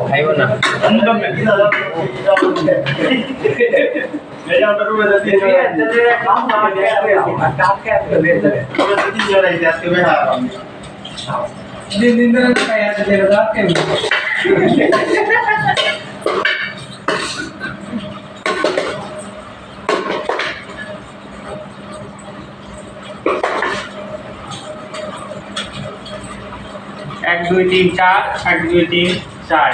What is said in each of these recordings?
খাইব না এক দুই তিন চার এক দুই তিন চার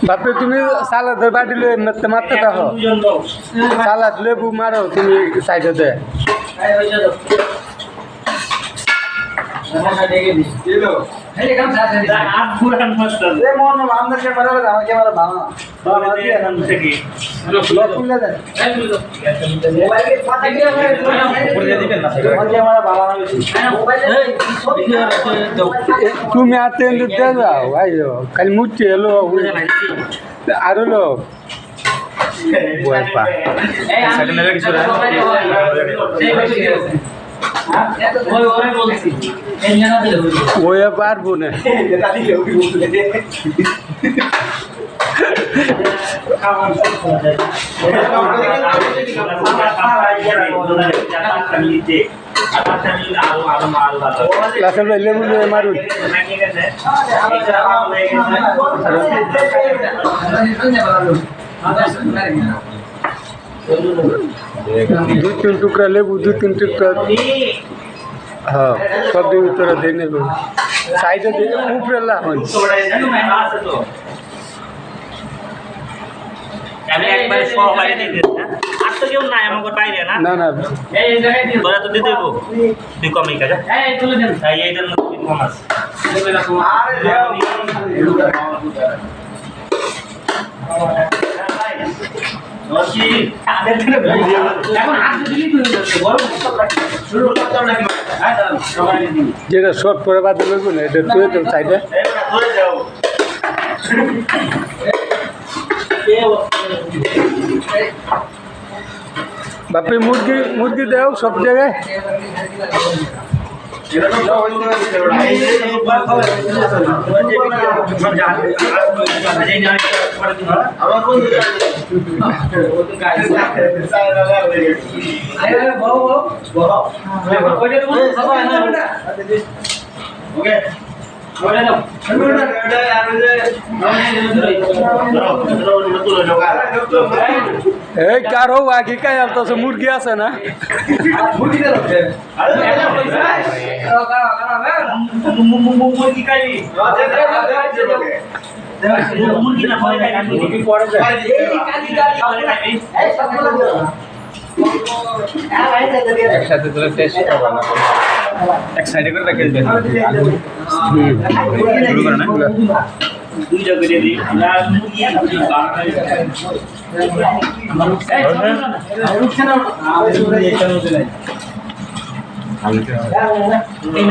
বাপরে তুমি সালাদের বাটি লয়ে মারতে মারতে থাকো সালাদ লেবু মারো তুমি সাইডে তুমি আতে যাও আইও খালি মুচি এলো আর হলো ওই পারবো না লেবু মারুন দুই তিন টুকরা লেবু দুই তিন টুকরা হ্যাঁ সব দিন তোরা দিয়ে নেব সাইডে দিয়ে উপরে লাগান না না তোরা তো দিতে দেবো তুই কমই কাজা এইটার মধ্যে কম আছে যেটা শর্ট করে বাদ দেবো না এটা তুই তো সাইডে বাপরে মুরগি মুরগি দেও সব জায়গায় এই কারো আগে কাই আলতো মুরগি আছে না একসাথে তোরা টেস্ট করবা না এক সাইডে করে রেখে দেন শুরু করে না দুইটা করে দিই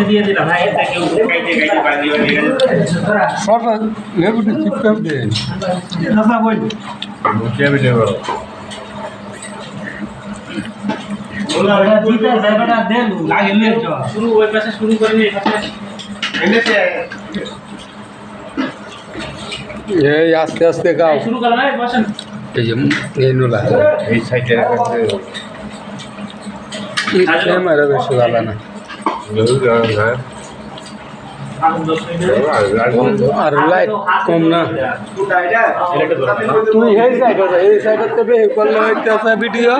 দিয়ে দিলাম ভাই সব লেবুটা চিপকাম দেন শুরু ওই পাশে শুরু করে নিয়ে এই আস্তে আস্তে গাও শুরু করলাম বসেন এই যে এই নোলা এই সাইডে ক্যামেরা বেশি ভালো না আর লাইট কম না তুই এই সাইডে তো বেশি করলে ভিডিও